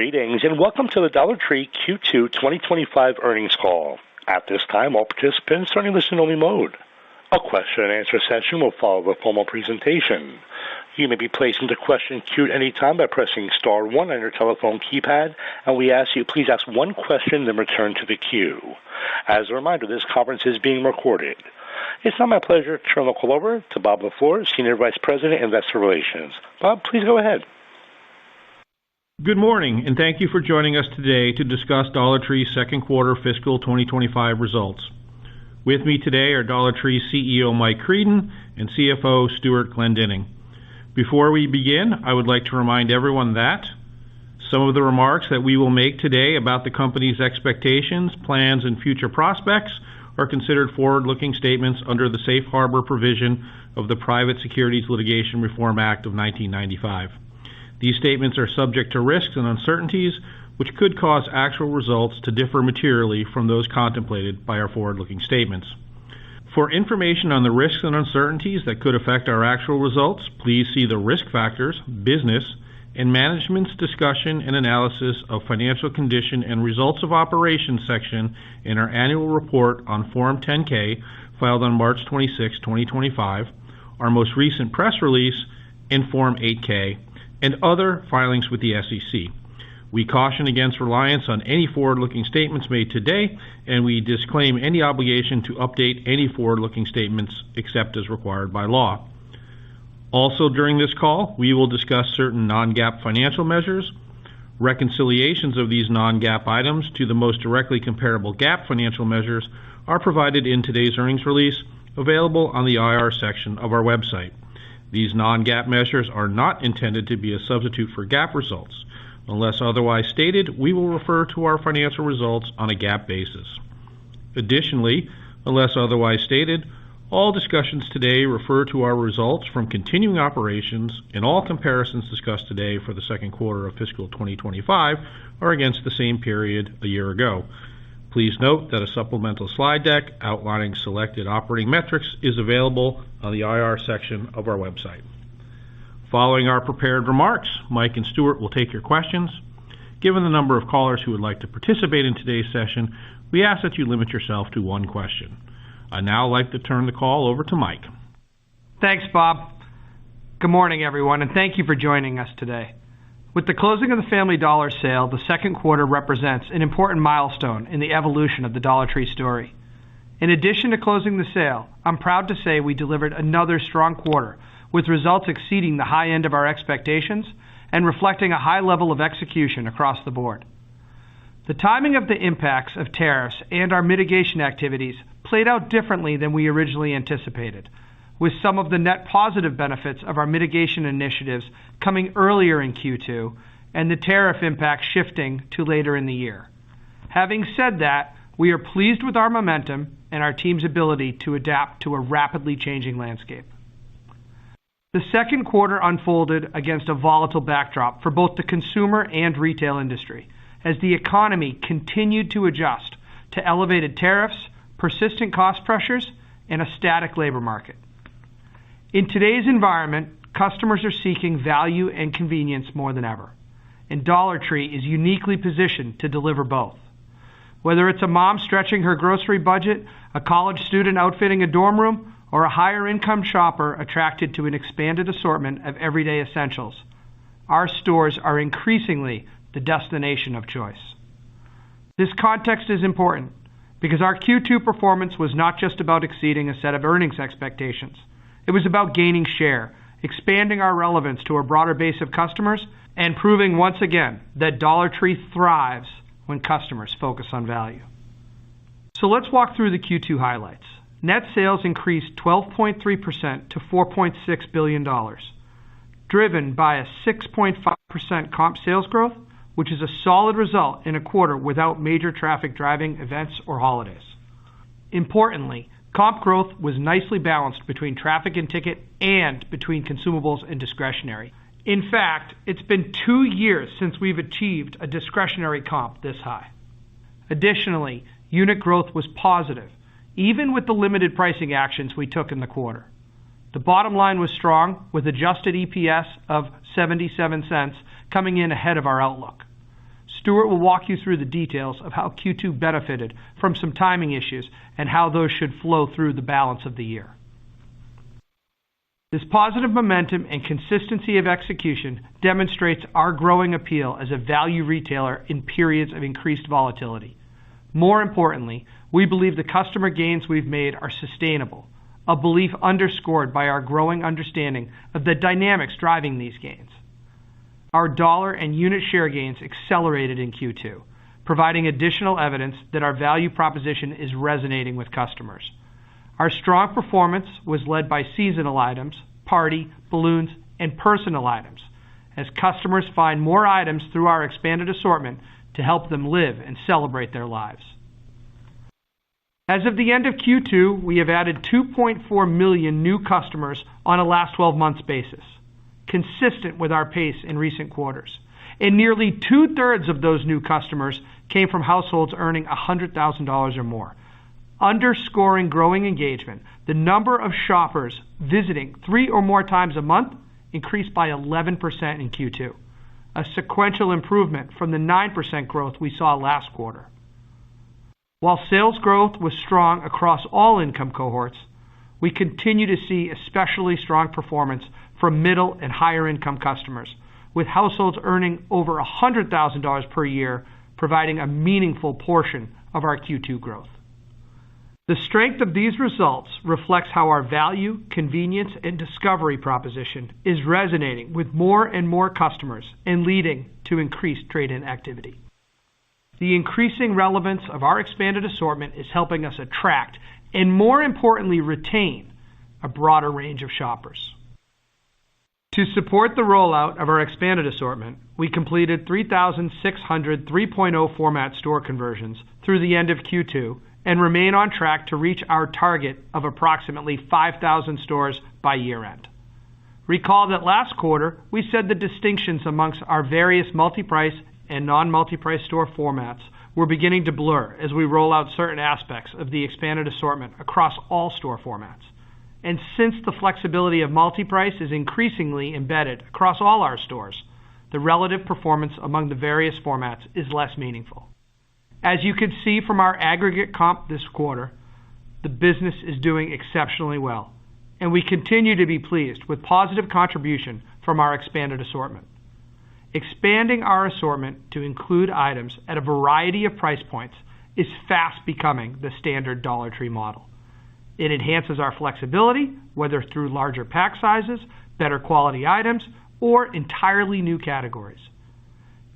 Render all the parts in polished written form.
Greetings and welcome to the Dollar Tree Q2 2025 earnings call. At this time, all participants are in listen-only mode. A question-and-answer session will follow the formal presentation. You may be placed into question queue at any time by pressing star 1 on your telephone keypad, and we ask you please ask one question then return to the queue. As a reminder, this conference is being recorded. It's now my pleasure to turn the call over to Bob LaFleur, Senior Vice President, Investor Relations. Bob, please go ahead. Good morning, and thank you for joining us today to discuss Dollar Tree's second quarter fiscal 2025 results. With me today are Dollar Tree CEO Mike Creedon and CFO Stuart Glendinning. Before we begin, I would like to remind everyone that some of the remarks that we will make today about the company's expectations, plans, and future prospects are considered forward-looking statements under the Safe Harbor provision of the Private Securities Litigation Reform Act of 1995. These statements are subject to risks and uncertainties, which could cause actual results to differ materially from those contemplated by our forward-looking statements. For information on the risks and uncertainties that could affect our actual results, please see the Risk Factors, Business, and Management's Discussion and Analysis of Financial Condition and Results of Operations section in our annual report on Form 10-K filed on March 26, 2025, our most recent press release in Form 8-K, and other filings with the SEC. We caution against reliance on any forward-looking statements made today, and we disclaim any obligation to update any forward-looking statements except as required by law. Also during this call, we will discuss certain non-GAAP financial measures. Reconciliations of these non-GAAP items to the most directly comparable GAAP financial measures are provided in today's earnings release, available on the IR section of our website. These non-GAAP measures are not intended to be a substitute for GAAP results. Unless otherwise stated, we will refer to our financial results on a GAAP basis. Additionally, unless otherwise stated, all discussions today refer to our results from continuing operations, and all comparisons discussed today for the second quarter of fiscal 2025 are against the same period a year ago. Please note that a supplemental slide deck outlining selected operating metrics is available on the IR section of our website. Following our prepared remarks, Mike and Stuart will take your questions. Given the number of callers who would like to participate in today's session, we ask that you limit yourself to one question. I'd now like to turn the call over to Mike. Thanks, Bob. Good morning, everyone, and thank you for joining us today. With the closing of the Family Dollar sale, the second quarter represents an important milestone in the evolution of the Dollar Tree story. In addition to closing the sale, I'm proud to say we delivered another strong quarter, with results exceeding the high end of our expectations and reflecting a high level of execution across the board. The timing of the impacts of tariffs and our mitigation activities played out differently than we originally anticipated, with some of the net positive benefits of our mitigation initiatives coming earlier in Q2 and the tariff impact shifting to later in the year. Having said that, we are pleased with our momentum and our team's ability to adapt to a rapidly changing landscape. The second quarter unfolded against a volatile backdrop for both the consumer and retail industry, as the economy continued to adjust to elevated tariffs, persistent cost pressures, and a static labor market. In today's environment, customers are seeking value and convenience more than ever, and Dollar Tree is uniquely positioned to deliver both. Whether it's a mom stretching her grocery budget, a college student outfitting a dorm room, or a higher-income shopper attracted to an expanded assortment of everyday essentials, our stores are increasingly the destination of choice. This context is important because our Q2 performance was not just about exceeding a set of earnings expectations. It was about gaining share, expanding our relevance to a broader base of customers, and proving once again that Dollar Tree thrives when customers focus on value. So let's walk through the Q2 highlights. Net sales increased 12.3% to $4.6 billion, driven by a 6.5% comp sales growth, which is a solid result in a quarter without major traffic driving events or holidays. Importantly, comp growth was nicely balanced between traffic and ticket and between consumables and discretionary. In fact, it's been 2 years since we've achieved a discretionary comp this high. Additionally, unit growth was positive, even with the limited pricing actions we took in the quarter. The bottom line was strong, with adjusted EPS of 77 cents coming in ahead of our outlook. Stuart will walk you through the details of how Q2 benefited from some timing issues and how those should flow through the balance of the year. This positive momentum and consistency of execution demonstrates our growing appeal as a value retailer in periods of increased volatility. More importantly, we believe the customer gains we've made are sustainable, a belief underscored by our growing understanding of the dynamics driving these gains. Our dollar and unit share gains accelerated in Q2, providing additional evidence that our value proposition is resonating with customers. Our strong performance was led by seasonal items, party, balloons, and personal items, as customers find more items through our expanded assortment to help them live and celebrate their lives. As of the end of Q2, we have added 2.4 million new customers on a last 12 months basis, consistent with our pace in recent quarters. And nearly 2/3 of those new customers came from households earning $100,000 or more. Underscoring growing engagement, the number of shoppers visiting 3 or more times a month increased by 11% in Q2, a sequential improvement from the 9% growth we saw last quarter. While sales growth was strong across all income cohorts, we continue to see especially strong performance from middle and higher income customers, with households earning over $100,000 per year, providing a meaningful portion of our Q2 growth. The strength of these results reflects how our value, convenience, and discovery proposition is resonating with more and more customers and leading to increased trade-in activity. The increasing relevance of our expanded assortment is helping us attract and, more importantly, retain a broader range of shoppers. To support the rollout of our expanded assortment, we completed 3,600 3.0 format store conversions through the end of Q2 and remain on track to reach our target of approximately 5,000 stores by year-end. Recall that last quarter, we said the distinctions amongst our various multi-price and non-multi-price store formats were beginning to blur as we roll out certain aspects of the expanded assortment across all store formats. And since the flexibility of multi-price is increasingly embedded across all our stores, the relative performance among the various formats is less meaningful. As you can see from our aggregate comp this quarter, the business is doing exceptionally well, and we continue to be pleased with positive contribution from our expanded assortment. Expanding our assortment to include items at a variety of price points is fast becoming the standard Dollar Tree model. It enhances our flexibility, whether through larger pack sizes, better quality items, or entirely new categories.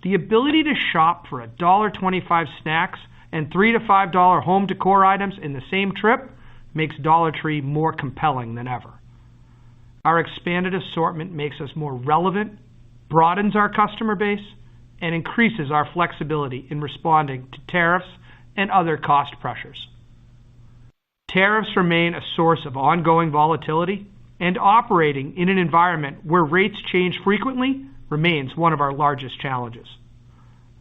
The ability to shop for $1.25 snacks and $3 to $5 home decor items in the same trip makes Dollar Tree more compelling than ever. Our expanded assortment makes us more relevant, broadens our customer base, and increases our flexibility in responding to tariffs and other cost pressures. Tariffs remain a source of ongoing volatility, and operating in an environment where rates change frequently remains one of our largest challenges.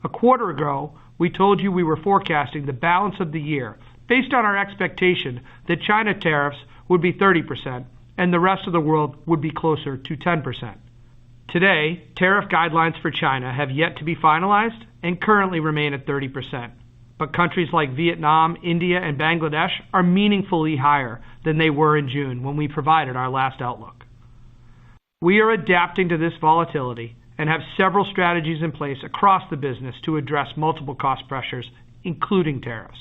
A quarter ago, we told you we were forecasting the balance of the year based on our expectation that China tariffs would be 30% and the rest of the world would be closer to 10%. Today, tariff guidelines for China have yet to be finalized and currently remain at 30%. But countries like Vietnam, India, and Bangladesh are meaningfully higher than they were in June when we provided our last outlook. We are adapting to this volatility and have several strategies in place across the business to address multiple cost pressures, including tariffs.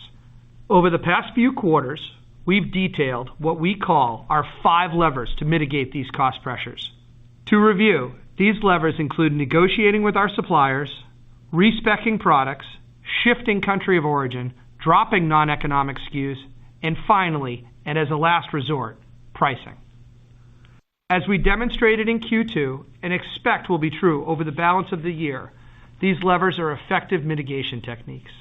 Over the past few quarters, we've detailed what we call our 5 levers to mitigate these cost pressures. To review, these levers include negotiating with our suppliers, respeccing products, shifting country of origin, dropping non-economic SKUs, and finally, and as a last resort, pricing. As we demonstrated in Q2 and expect will be true over the balance of the year, these levers are effective mitigation techniques.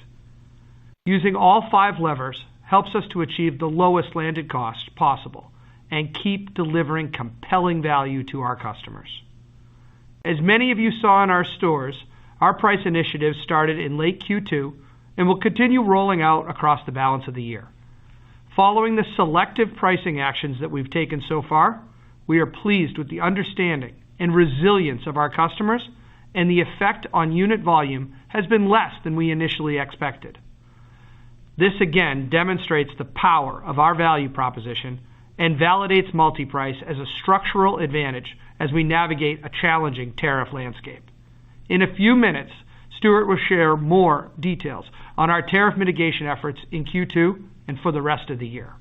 Using all 5 levers helps us to achieve the lowest landed cost possible and keep delivering compelling value to our customers. As many of you saw in our stores, our price initiative started in late Q2 and will continue rolling out across the balance of the year. Following the selective pricing actions that we've taken so far, we are pleased with the understanding and resilience of our customers and the effect on unit volume has been less than we initially expected. This again demonstrates the power of our value proposition and validates multi-price as a structural advantage as we navigate a challenging tariff landscape. In a few minutes, Stuart will share more details on our tariff mitigation efforts in Q2 and for the rest of the year.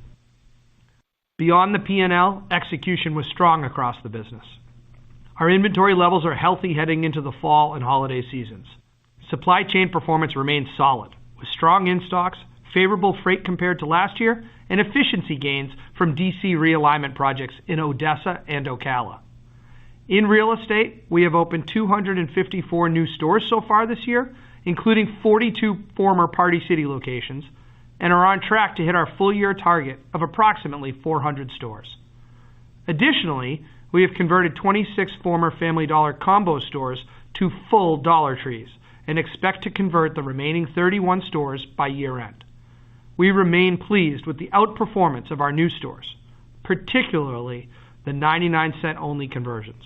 Beyond the P&L, execution was strong across the business. Our inventory levels are healthy heading into the fall and holiday seasons. Supply chain performance remains solid, with strong in-stocks, favorable freight compared to last year, and efficiency gains from DC realignment projects in Odessa and Ocala. In real estate, we have opened 254 new stores so far this year, including 42 former Party City locations, and are on track to hit our full-year target of approximately 400 stores. Additionally, we have converted 26 former Family Dollar combo stores to full Dollar Trees and expect to convert the remaining 31 stores by year-end. We remain pleased with the outperformance of our new stores, particularly the 99-cent only conversions.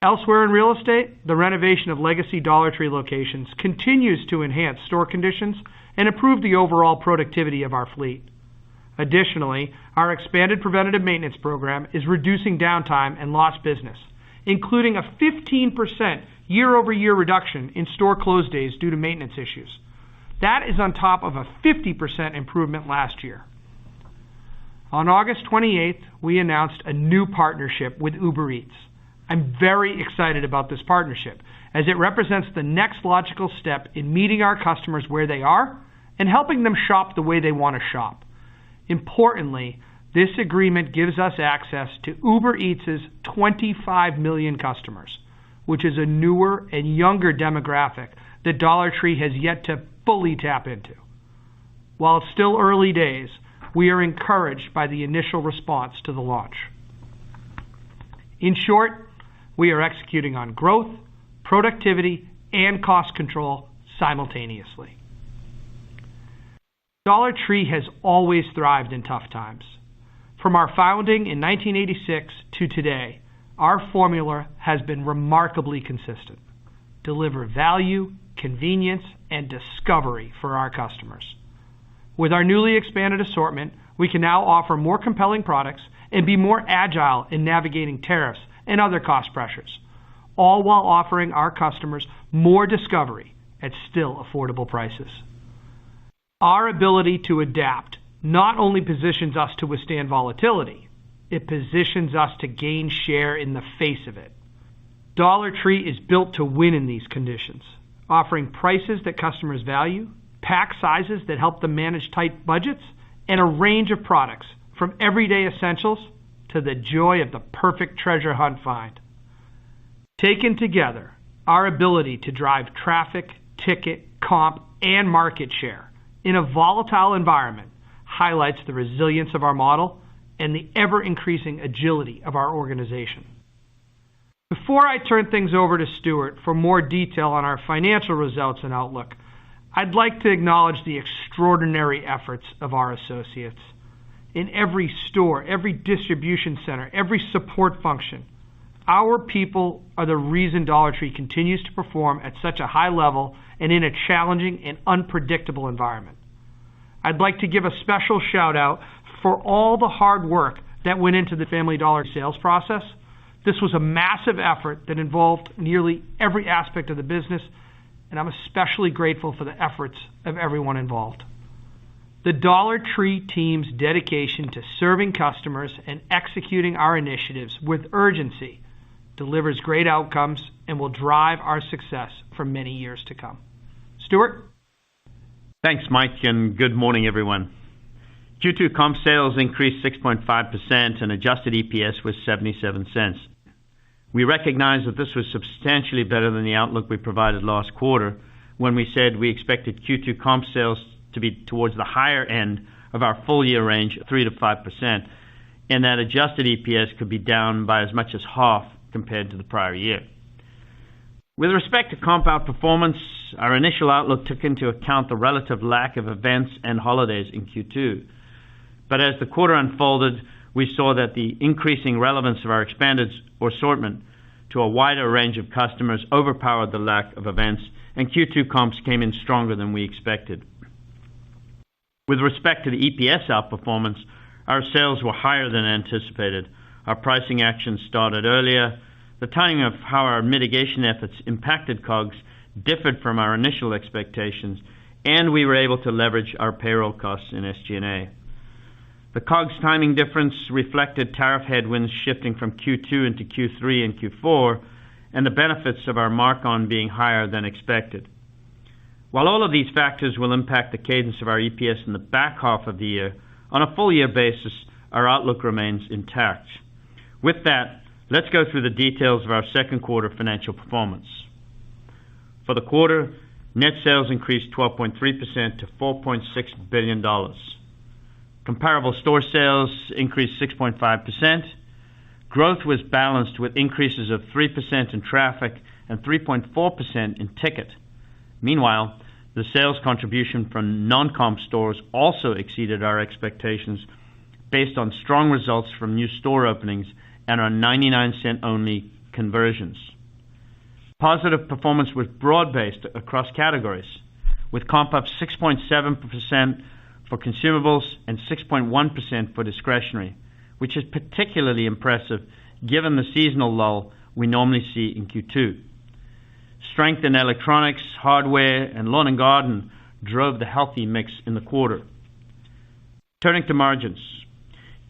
Elsewhere in real estate, the renovation of legacy Dollar Tree locations continues to enhance store conditions and improve the overall productivity of our fleet. Additionally, our expanded preventative maintenance program is reducing downtime and lost business, including a 15% year-over-year reduction in store close days due to maintenance issues. That is on top of a 50% improvement last year. On August 28th, we announced a new partnership with Uber Eats. I'm very excited about this partnership, as it represents the next logical step in meeting our customers where they are and helping them shop the way they want to shop. Importantly, this agreement gives us access to Uber Eats' 25 million customers, which is a newer and younger demographic that Dollar Tree has yet to fully tap into. While it's still early days, we are encouraged by the initial response to the launch. In short, we are executing on growth, productivity, and cost control simultaneously. Dollar Tree has always thrived in tough times. From our founding in 1986 to today, our formula has been remarkably consistent. Deliver value, convenience, and discovery for our customers. With our newly expanded assortment, we can now offer more compelling products and be more agile in navigating tariffs and other cost pressures, all while offering our customers more discovery at still affordable prices. Our ability to adapt not only positions us to withstand volatility, it positions us to gain share in the face of it. Dollar Tree is built to win in these conditions, offering prices that customers value, pack sizes that help them manage tight budgets, and a range of products from everyday essentials to the joy of the perfect treasure hunt find. Taken together, our ability to drive traffic, ticket, comp, and market share in a volatile environment highlights the resilience of our model and the ever-increasing agility of our organization. Before I turn things over to Stuart for more detail on our financial results and outlook, I'd like to acknowledge the extraordinary efforts of our associates. In every store, every distribution center, every support function, our people are the reason Dollar Tree continues to perform at such a high level and in a challenging and unpredictable environment. I'd like to give a special shout out for all the hard work that went into the Family Dollar sales process. This was a massive effort that involved nearly every aspect of the business, and I'm especially grateful for the efforts of everyone involved. The Dollar Tree team's dedication to serving customers and executing our initiatives with urgency delivers great outcomes and will drive our success for many years to come. Stuart? Thanks, Mike, and good morning, everyone. Q2 comp sales increased 6.5% and adjusted EPS was 77 cents. We recognize that this was substantially better than the outlook we provided last quarter when we said we expected Q2 comp sales to be towards the higher end of our full-year range of 3 to 5%, and that adjusted EPS could be down by as much as half compared to the prior year. With respect to comp outperformance, our initial outlook took into account the relative lack of events and holidays in Q2. But as the quarter unfolded, we saw that the increasing relevance of our expanded assortment to a wider range of customers overpowered the lack of events, and Q2 comps came in stronger than we expected. With respect to the EPS outperformance, our sales were higher than anticipated. Our pricing actions started earlier. The timing of how our mitigation efforts impacted COGS differed from our initial expectations, and we were able to leverage our payroll costs in SG&A. The COGS timing difference reflected tariff headwinds shifting from Q2 into Q3 and Q4, and the benefits of our mark-on being higher than expected. While all of these factors will impact the cadence of our EPS in the back half of the year, on a full-year basis, our outlook remains intact. With that, let's go through the details of our second quarter financial performance. For the quarter, net sales increased 12.3% to $4.6 billion. Comparable store sales increased 6.5%. Growth was balanced with increases of 3% in traffic and 3.4% in ticket. Meanwhile, the sales contribution from non-comp stores also exceeded our expectations based on strong results from new store openings and our 99-cent only conversions. Positive performance was broad-based across categories, with comp up 6.7% for consumables and 6.1% for discretionary, which is particularly impressive given the seasonal lull we normally see in Q2. Strength in electronics, hardware, and lawn and garden drove the healthy mix in the quarter. Turning to margins.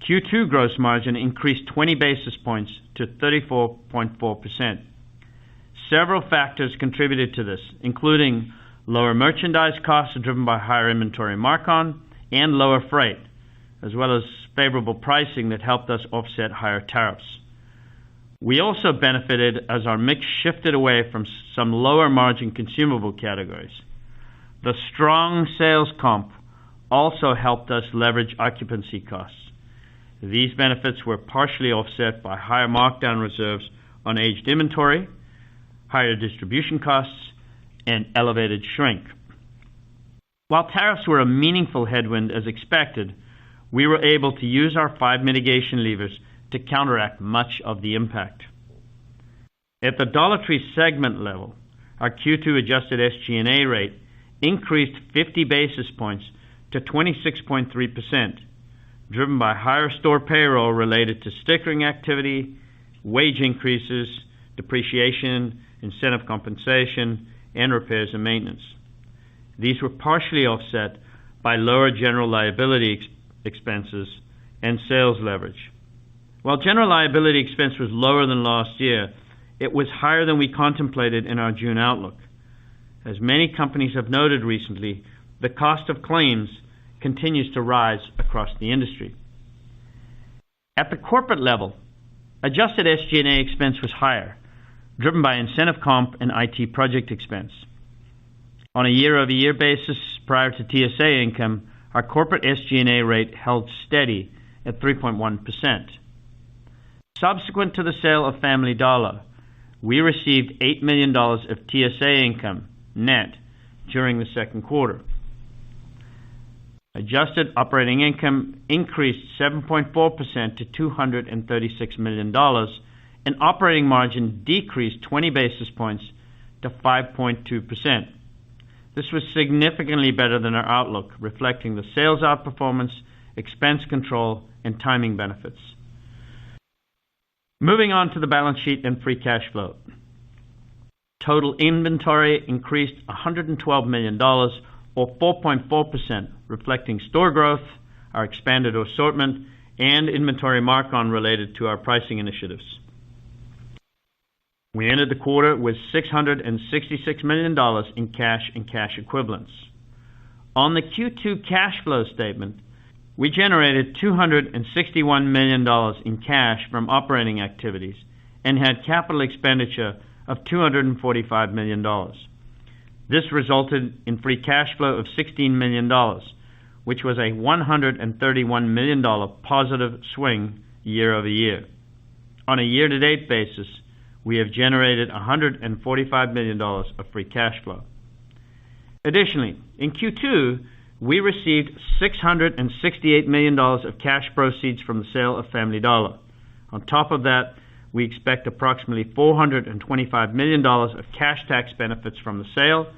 Q2 gross margin increased 20 basis points to 34.4%. Several factors contributed to this, including lower merchandise costs driven by higher inventory mark-on and lower freight, as well as favorable pricing that helped us offset higher tariffs. We also benefited as our mix shifted away from some lower margin consumable categories. The strong sales comp also helped us leverage occupancy costs. These benefits were partially offset by higher markdown reserves on aged inventory, higher distribution costs, and elevated shrink. While tariffs were a meaningful headwind as expected, we were able to use our 5 mitigation levers to counteract much of the impact. At the Dollar Tree segment level, our Q2 adjusted SG&A rate increased 50 basis points to 26.3%, driven by higher store payroll related to stickering activity, wage increases, depreciation, incentive compensation, and repairs and maintenance. These were partially offset by lower general liability expenses and sales leverage. While general liability expense was lower than last year, it was higher than we contemplated in our June outlook. As many companies have noted recently, the cost of claims continues to rise across the industry. At the corporate level, adjusted SG&A expense was higher, driven by incentive comp and IT project expense. On a year-over-year basis, prior to TSA income, our corporate SG&A rate held steady at 3.1%. Subsequent to the sale of Family Dollar, we received $8 million of TSA income net during the second quarter. Adjusted operating income increased 7.4% to $236 million, and operating margin decreased 20 basis points to 5.2%. This was significantly better than our outlook, reflecting the sales outperformance, expense control, and timing benefits. Moving on to the balance sheet and free cash flow. Total inventory increased $112 million, or 4.4%, reflecting store growth, our expanded assortment, and inventory mark-on related to our pricing initiatives. We ended the quarter with $666 million in cash and cash equivalents. On the Q2 cash flow statement, we generated $261 million in cash from operating activities and had capital expenditure of $245 million. This resulted in free cash flow of $16 million, which was a $131 million positive swing year over year. On a year-to-date basis, we have generated $145 million of free cash flow. Additionally, in Q2, we received $668 million of cash proceeds from the sale of Family Dollar. On top of that, we expect approximately $425 million of cash tax benefits from the sale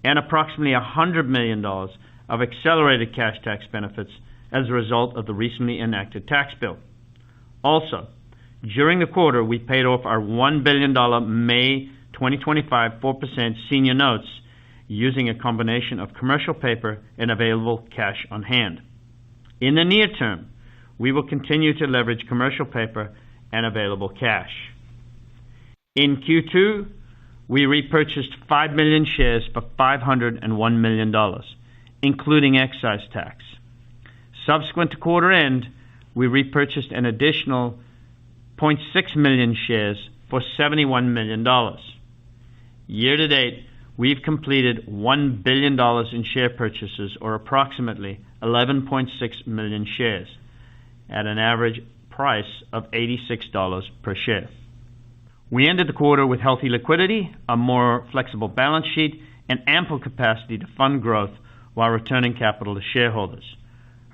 and approximately $100 million of accelerated cash tax benefits as a result of the recently enacted tax bill. Also, during the quarter, we paid off our $1 billion May 2025 4% senior notes using a combination of commercial paper and available cash on hand. In the near term, we will continue to leverage commercial paper and available cash. In Q2, we repurchased 5 million shares for $501 million, including excise tax. Subsequent to quarter end, we repurchased an additional 0.6 million shares for $71 million. Year to date, we've completed $1 billion in share purchases, or approximately 11.6 million shares, at an average price of $86 per share. We ended the quarter with healthy liquidity, a more flexible balance sheet, and ample capacity to fund growth while returning capital to shareholders.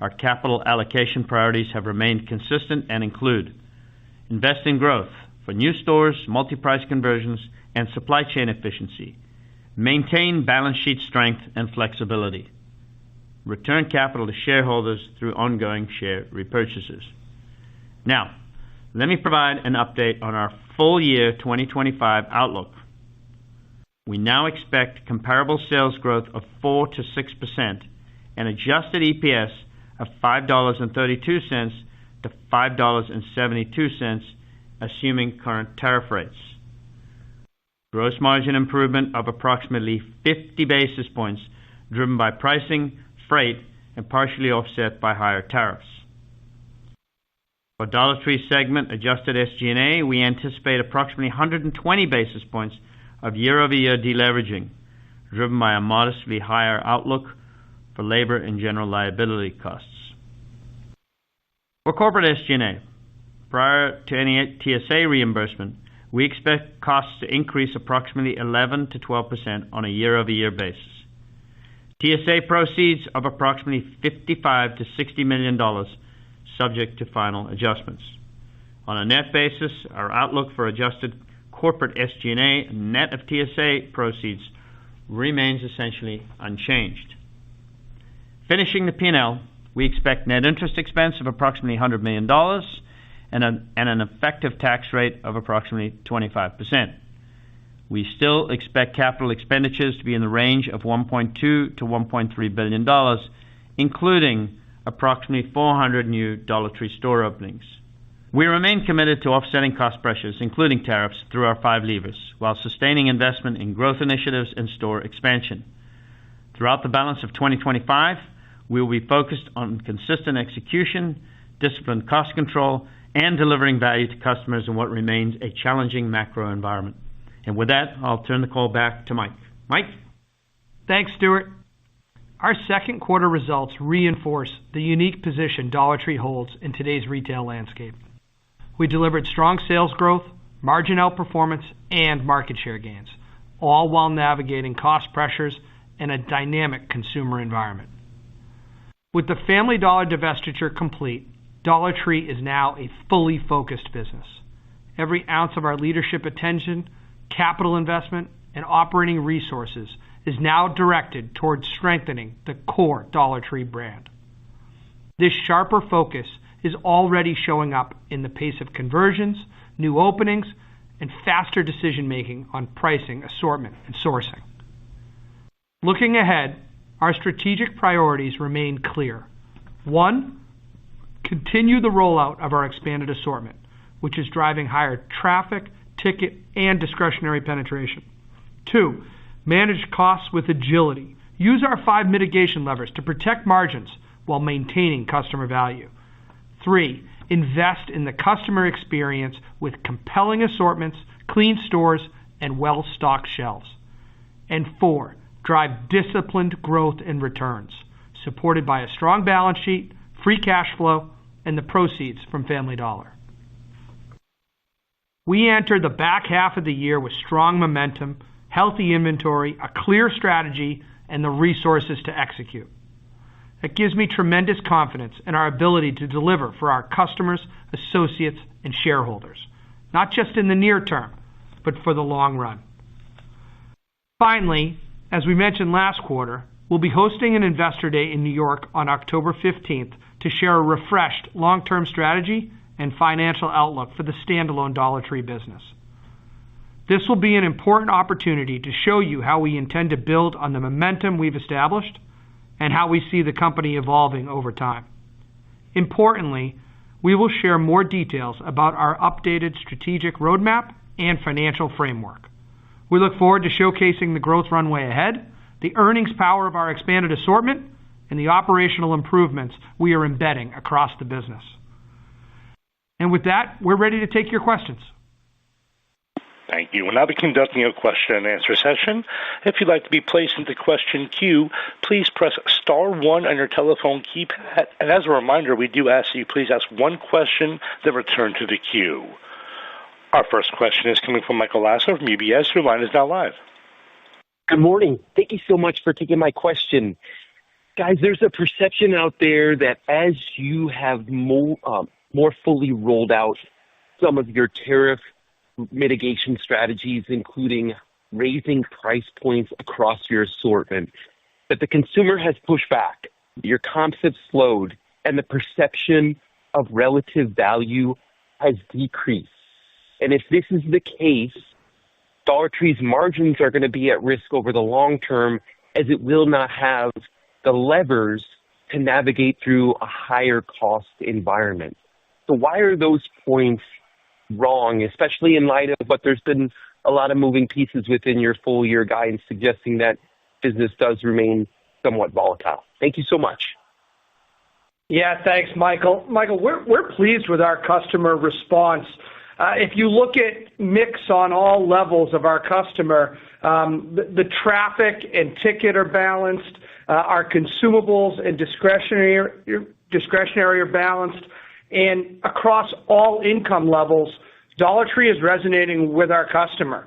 Our capital allocation priorities have remained consistent and include invest in growth for new stores, multi-price conversions, and supply chain efficiency, maintain balance sheet strength and flexibility, return capital to shareholders through ongoing share repurchases. Now, let me provide an update on our full year 2025 outlook. We now expect comparable sales growth of 4 to 6% and adjusted EPS of $5.32 to $5.72, assuming current tariff rates. Gross margin improvement of approximately 50 basis points, driven by pricing, freight, and partially offset by higher tariffs. For Dollar Tree segment adjusted SG&A, we anticipate approximately 120 basis points of year-over-year deleveraging, driven by a modestly higher outlook for labor and general liability costs. For corporate SG&A, prior to any TSA reimbursement, we expect costs to increase approximately 11 to 12% on a year-over-year basis. TSA proceeds of approximately $55 to $60 million, subject to final adjustments. On a net basis, our outlook for adjusted corporate SG&A net of TSA proceeds remains essentially unchanged. Finishing the P&L, we expect net interest expense of approximately $100 million and an effective tax rate of approximately 25%. We still expect capital expenditures to be in the range of $1.2 to $1.3 billion, including approximately 400 new Dollar Tree store openings. We remain committed to offsetting cost pressures, including tariffs, through our 5 levers, while sustaining investment in growth initiatives and store expansion. Throughout the balance of 2025, we will be focused on consistent execution, disciplined cost control, and delivering value to customers in what remains a challenging macro environment. And with that, I'll turn the call back to Mike. Mike? Thanks, Stuart. Our second quarter results reinforce the unique position Dollar Tree holds in today's retail landscape. We delivered strong sales growth, margin outperformance, and market share gains, all while navigating cost pressures and a dynamic consumer environment. With the Family Dollar divestiture complete, Dollar Tree is now a fully focused business. Every ounce of our leadership attention, capital investment, and operating resources is now directed towards strengthening the core Dollar Tree brand. This sharper focus is already showing up in the pace of conversions, new openings, and faster decision-making on pricing, assortment, and sourcing. Looking ahead, our strategic priorities remain clear. 1, continue the rollout of our expanded assortment, which is driving higher traffic, ticket, and discretionary penetration. 2, manage costs with agility. Use our 5 mitigation levers to protect margins while maintaining customer value. 3, invest in the customer experience with compelling assortments, clean stores, and well-stocked shelves. And 4, drive disciplined growth and returns, supported by a strong balance sheet, free cash flow, and the proceeds from Family Dollar. We enter the back half of the year with strong momentum, healthy inventory, a clear strategy, and the resources to execute. It gives me tremendous confidence in our ability to deliver for our customers, associates, and shareholders. not just in the near term, but for the long run. Finally, as we mentioned last quarter, we'll be hosting an Investor Day in New York on October 15th to share a refreshed long-term strategy and financial outlook for the standalone Dollar Tree business. This will be an important opportunity to show you how we intend to build on the momentum we've established and how we see the company evolving over time. Importantly, we will share more details about our updated strategic roadmap and financial framework. We look forward to showcasing the growth runway ahead, the earnings power of our expanded assortment, and the operational improvements we are embedding across the business. And with that, we're ready to take your questions. Thank you. We'll now be conducting a question and answer session. If you'd like to be placed into question queue, please press star one on your telephone keypad. And as a reminder, we do ask that you please ask one question, then return to the queue. Our first question is coming from Michael Lasser from UBS. Your line is now live. Good morning. Thank you so much for taking my question. Guys, there's a perception out there that as you have more fully rolled out some of your tariff mitigation strategies, including raising price points across your assortment, that the consumer has pushed back, your comps have slowed, and the perception of relative value has decreased. And if this is the case, Dollar Tree's margins are going to be at risk over the long term, as it will not have the levers to navigate through a higher cost environment. So why are those points wrong, especially in light of what there's been a lot of moving pieces within your full year guidance suggesting that business does remain somewhat volatile? Thank you so much. Yeah, thanks, Michael. Michael, we're pleased with our customer response. If you look at mix on all levels of our customer, the traffic and ticket are balanced, our consumables and discretionary are balanced, and across all income levels, Dollar Tree is resonating with our customer.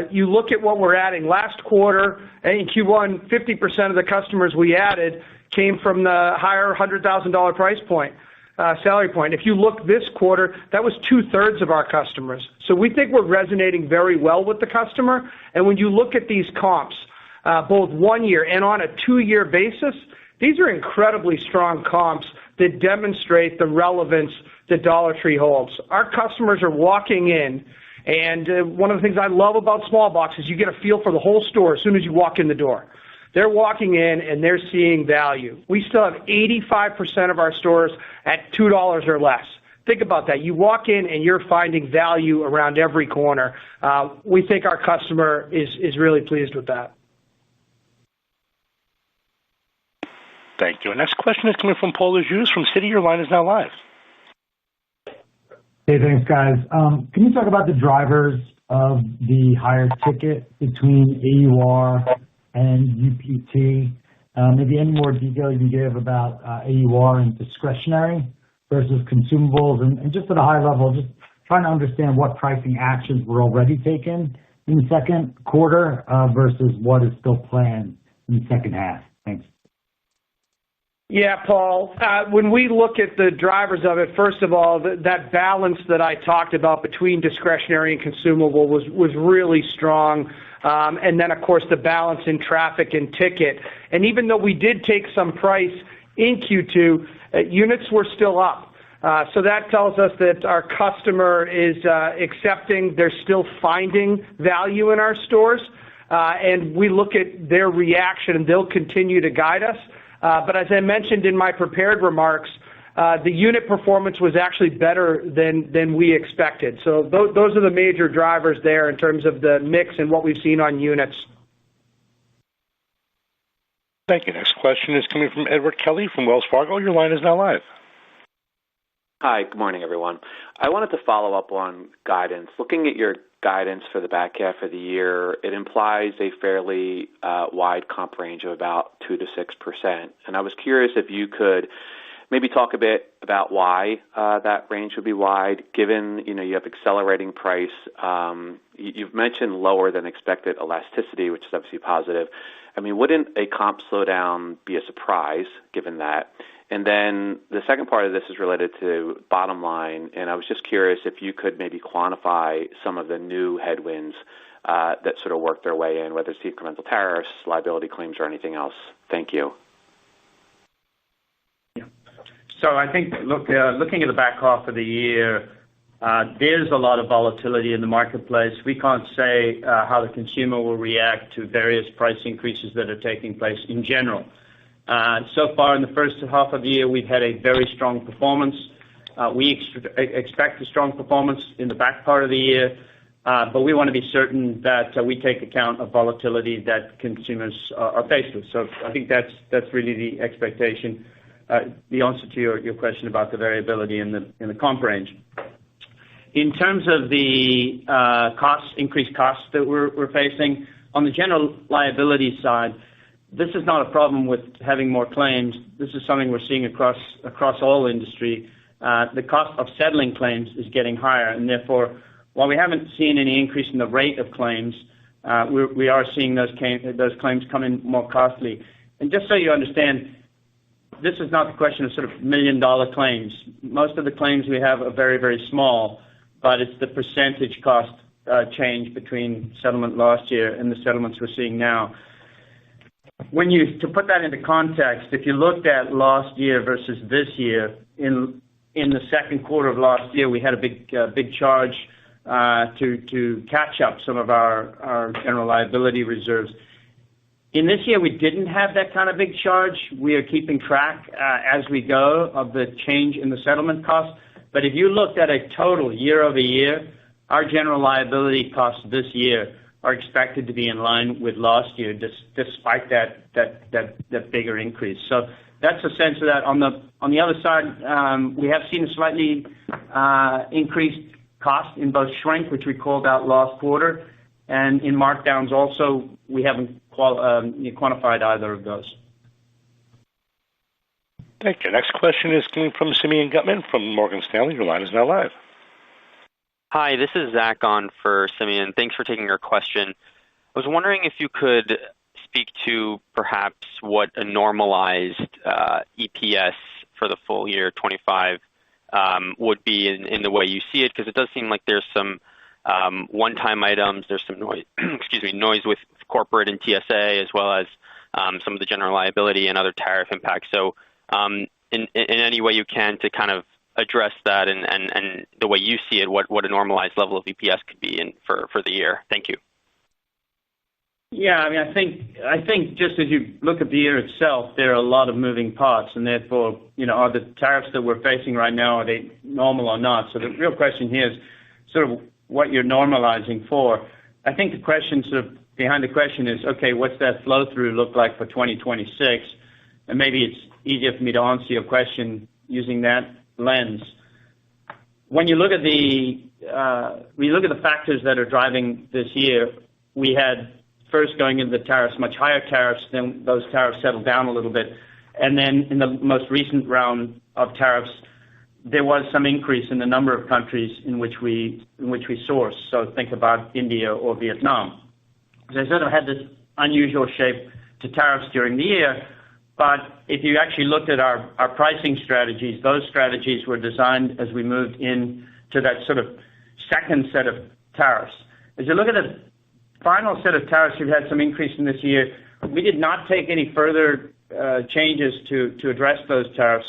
You look at what we're adding last quarter, in Q1, 50% of the customers we added came from the higher $100,000 price point, salary point. If you look this quarter, that was 2/3 of our customers. So we think we're resonating very well with the customer. And when you look at these comps, both 1 year and on a 2-year basis, these are incredibly strong comps that demonstrate the relevance that Dollar Tree holds. Our customers are walking in, and one of the things I love about small box is you get a feel for the whole store as soon as you walk in the door. They're walking in and they're seeing value. We still have 85% of our stores at $2 or less. Think about that. You walk in and you're finding value around every corner. We think our customer is really pleased with that. Thank you. Our next question is coming from Paul Lejuez from Citi. Your line is now live. Hey, thanks, guys. Can you talk about the drivers of the higher ticket between AUR and UPT? Maybe any more detail you can give about AUR and discretionary versus consumables, and just at a high level, just trying to understand what pricing actions were already taken in the second quarter versus what is still planned in the second half. Thanks. Yeah, Paul, when we look at the drivers of it, first of all, that balance that I talked about between discretionary and consumable was really strong. And then, of course, the balance in traffic and ticket. And even though we did take some price in Q2, units were still up. So that tells us that our customer is accepting, they're still finding value in our stores. And we look at their reaction and they'll continue to guide us. But as I mentioned in my prepared remarks, the unit performance was actually better than we expected. So those are the major drivers there in terms of the mix and what we've seen on units. Thank you. Next question is coming from Edward Kelly from Wells Fargo. Your line is now live. Hi, good morning, everyone. I wanted to follow up on guidance. Looking at your guidance for the back half of the year, it implies a fairly wide comp range of about 2% to 6%. And I was curious if you could maybe talk a bit about why that range would be wide, given you have accelerating price. You've mentioned lower than expected elasticity, which is obviously positive. I mean, wouldn't a comp slowdown be a surprise given that? And then the second part of this is related to bottom line, and I was just curious if you could maybe quantify some of the new headwinds that sort of work their way in, whether it's the incremental tariffs, liability claims, or anything else. Thank you. Yeah. So I think, looking at the back half of the year, there's a lot of volatility in the marketplace. We can't say how the consumer will react to various price increases that are taking place in general. So far in the first half of the year, we've had a very strong performance. We expect a strong performance in the back part of the year, but we want to be certain that we take account of volatility that consumers are faced with. So I think that's really the expectation, the answer to your question about the variability in the comp range. In terms of the increased costs that we're facing, on the general liability side, this is not a problem with having more claims. This is something we're seeing across all industry. The cost of settling claims is getting higher, and therefore, while we haven't seen any increase in the rate of claims, we are seeing those claims come in more costly. And just so you understand, this is not the question of sort of $1 million claims. Most of the claims we have are very, very small, but it's the percentage cost change between settlement last year and the settlements we're seeing now. To put that into context, if you looked at last year versus this year, in the second quarter of last year, we had a big charge to catch up some of our general liability reserves. In this year, we didn't have that kind of big charge. We are keeping track as we go of the change in the settlement costs. But if you looked at a total year over year, our general liability costs this year are expected to be in line with last year, despite that bigger increase. So that's a sense of that. On the other side, we have seen a slightly increased cost in both shrink, which we called out last quarter, and in markdowns also. We haven't quantified either of those. Thank you. Next question is coming from Simeon Gutman from Morgan Stanley. Your line is now live. Hi, this is Zach on for Simeon. Thanks for taking our question. I was wondering if you could speak to perhaps what a normalized EPS for the full year 25 would be in the way you see it, because it does seem like there's some one-time items, there's some noise, noise with corporate and TSA, as well as some of the general liability and other tariff impacts. So in any way you can to kind of address that and the way you see it, what a normalized level of EPS could be for the year. Thank you. Yeah, I mean, I think just as you look at the year itself, there are a lot of moving parts, and therefore, are the tariffs that we're facing right now, are they normal or not? So the real question here is sort of what you're normalizing for. I think the question sort of behind the question is, okay, what's that flow through look like for 2026? And maybe it's easier for me to answer your question using that lens. When you look at the factors that are driving this year, we had first going into the tariffs, much higher tariffs, then those tariffs settled down a little bit. And then in the most recent round of tariffs, there was some increase in the number of countries in which we source. So think about India or Vietnam. As I said, I had this unusual shape to tariffs during the year, but if you actually looked at our pricing strategies, those strategies were designed as we moved into that sort of second set of tariffs. As you look at the final set of tariffs, we've had some increase in this year. We did not take any further changes to address those tariffs,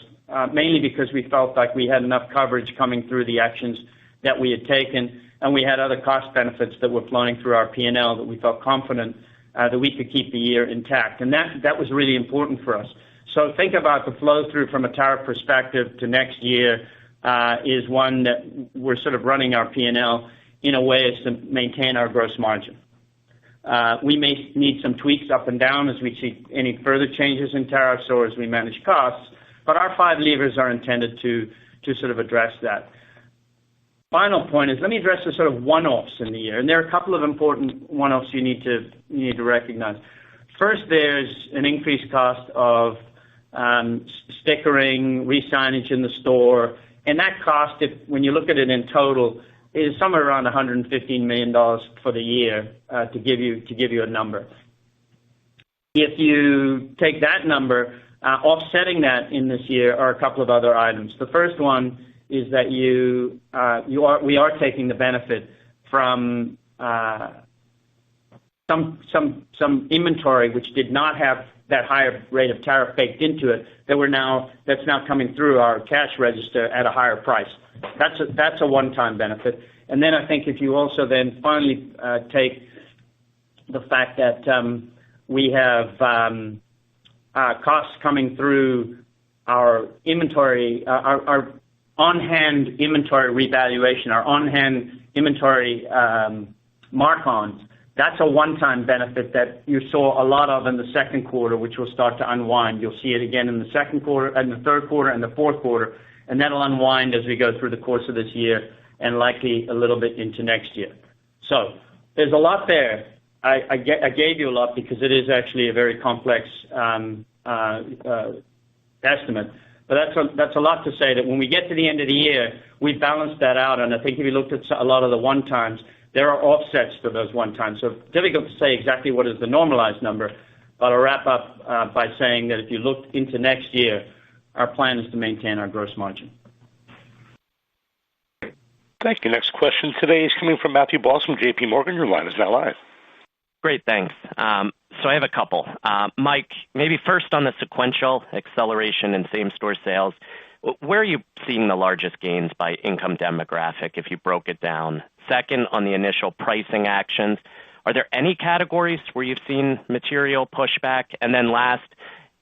mainly because we felt like we had enough coverage coming through the actions that we had taken, and we had other cost benefits that were flowing through our P&L that we felt confident that we could keep the year intact. And that was really important for us. So think about the flow through from a tariff perspective to next year is one that we're sort of running our P&L in a way as to maintain our gross margin. We may need some tweaks up and down as we see any further changes in tariffs or as we manage costs, but our 5 levers are intended to sort of address that. Final point is, let me address the sort of one-offs in the year, and there are a couple of important one-offs you need to recognize. First, there's an increased cost of stickering, re-signage in the store, and that cost, when you look at it in total, is somewhere around $115 million for the year, to give you a number. If you take that number Offsetting that in this year are a couple of other items. The first one is that we are taking the benefit from some inventory which did not have that higher rate of tariff baked into it, that's now coming through our cash register at a higher price. That's a one-time benefit. And then I think if you also then finally take the fact that we have costs coming through our inventory, our on-hand inventory revaluation, our on-hand inventory mark-ons. That's a one-time benefit that you saw a lot of in the second quarter, which will start to unwind. You'll see it again in the second quarter, and the third quarter, and the fourth quarter, and that'll unwind as we go through the course of this year, and likely a little bit into next year. So there's a lot there. I gave you a lot because it is actually a very complex estimate. But that's a lot to say that when we get to the end of the year, we balance that out, and I think if you looked at a lot of the one-times, there are offsets to those one-times. So difficult to say exactly what is the normalized number, but I'll wrap up by saying that if you look into next year, our plan is to maintain our gross margin. Thank you. Next question today is coming from Matthew Boss from J.P. Morgan. Your line is now live. Great, thanks. So I have a couple. Mike, maybe first on the sequential acceleration in same-store sales, where are you seeing the largest gains by income demographic if you broke it down? Second, on the initial pricing actions, are there any categories where you've seen material pushback? And then last,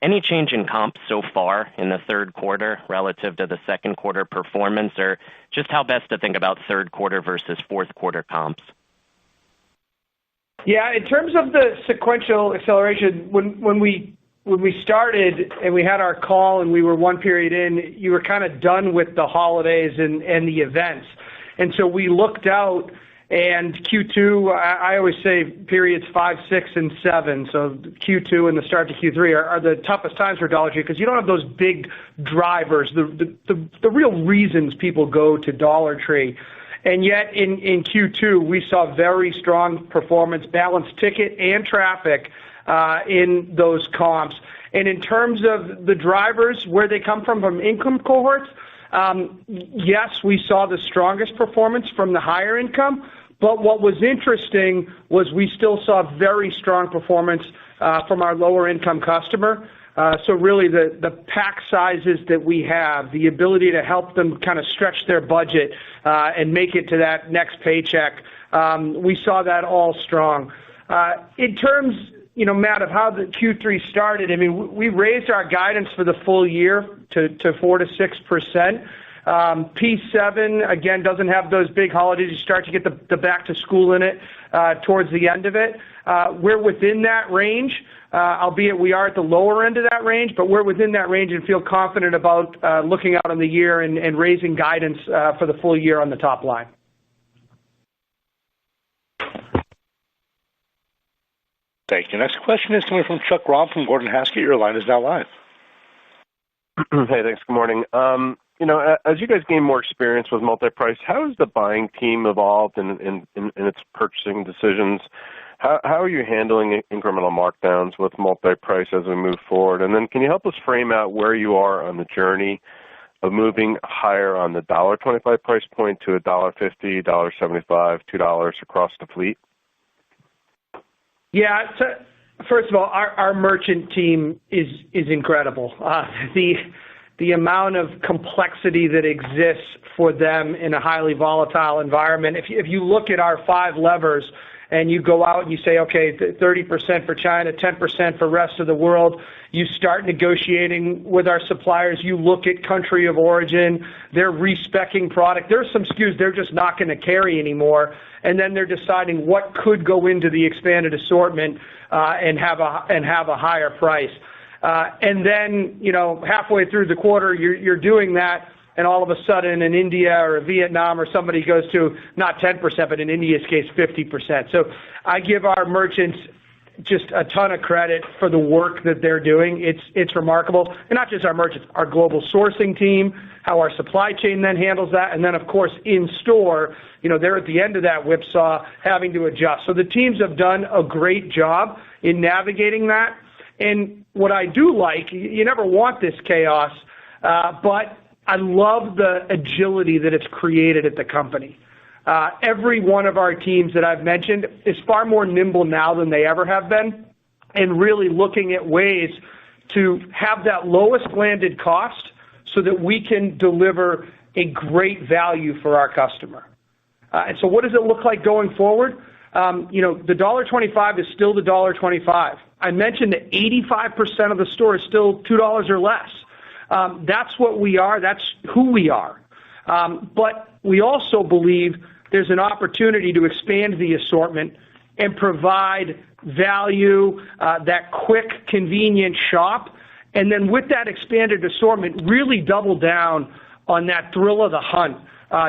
any change in comps so far in the third quarter relative to the second quarter performance, or just how best to think about third quarter versus fourth quarter comps? Yeah, in terms of the sequential acceleration, when we started and we had our call and we were one period in, you were kind of done with the holidays and the events. And so we looked out, and Q2, I always say periods 5, 6, and 7, so Q2 and the start to Q3 are the toughest times for Dollar Tree because you don't have those big drivers, the real reasons people go to Dollar Tree. And yet in Q2, we saw very strong performance, balanced ticket and traffic in those comps. And in terms of the drivers, where they come from income cohorts, yes, we saw the strongest performance from the higher income, but what was interesting was we still saw very strong performance from our lower income customer. So really the pack sizes that we have, the ability to help them kind of stretch their budget and make it to that next paycheck, we saw that all strong. In terms, Matt, of how the Q3 started, I mean, we raised our guidance for the full year to 4 to 6%. P7, again, doesn't have those big holidays. You start to get the back to school in it towards the end of it. We're within that range, albeit we are at the lower end of that range, but we're within that range and feel confident about looking out on the year and raising guidance for the full year on the top line. Thank you. Next question is coming from Chuck Grom from Gordon Haskett. Your line is now live. Hey, thanks. Good morning. As you guys gain more experience with multi-price, how has the buying team evolved in its purchasing decisions? How are you handling incremental markdowns with multi-price as we move forward? And then can you help us frame out where you are on the journey of moving higher on the $1.25 price point to $1.50, $1.75, $2 across the fleet? Yeah. So first of all, our merchant team is incredible. The amount of complexity that exists for them in a highly volatile environment. If you look at our 5 levers and you go out and you say, okay, 30% for China, 10% for rest of the world, you start negotiating with our suppliers. You look at country of origin. They're respecing product. There's some SKUs they're just not going to carry anymore. And then they're deciding what could go into the expanded assortment and have a higher price. And then, halfway through the quarter, you're doing that, and all of a sudden in India or Vietnam or somebody goes to not 10%, but in India's case, 50%. So I give our merchants just a ton of credit for the work that they're doing. It's remarkable. And not just our merchants, our global sourcing team, how our supply chain then handles that. And then, of course, in store, they're at the end of that whipsaw having to adjust. So the teams have done a great job in navigating that. And what I do like, you never want this chaos, but I love the agility that it's created at the company. Every one of our teams that I've mentioned is far more nimble now than they ever have been, and really looking at ways to have that lowest landed cost so that we can deliver a great value for our customer. And so what does it look like going forward? The $1.25 is still the $1.25. I mentioned that 85% of the store is still $2 or less. That's what we are. That's who we are. But we also believe there's an opportunity to expand the assortment and provide value, that quick, convenient shop, and then with that expanded assortment, really double down on that thrill of the hunt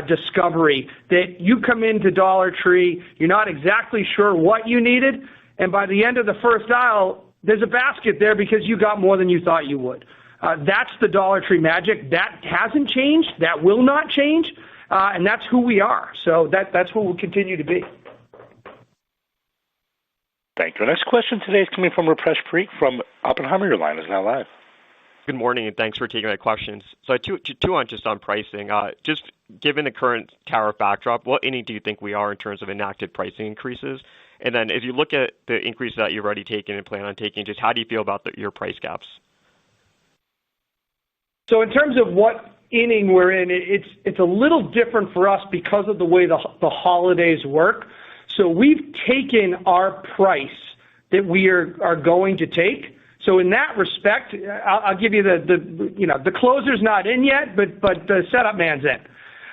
discovery, that you come into Dollar Tree, you're not exactly sure what you needed, and by the end of the first aisle, there's a basket there because you got more than you thought you would. That's the Dollar Tree magic. That hasn't changed. That will not change, and that's who we are. So that's who we'll continue to be. Thank you. Our next question today is coming from Rupesh Parikh from Oppenheimer. Your line is now live. Good morning, and thanks for taking my questions. So two on just on pricing. Just given the current tariff backdrop, what inning do you think we are in terms of enacted pricing increases? And then if you look at the increases that you've already taken and plan on taking, just how do you feel about your price gaps? So in terms of what inning we're in, it's a little different for us because of the way the holidays work. So we've taken our price that we are going to take. So in that respect, I'll give you the closer's not in yet, but the setup man's in.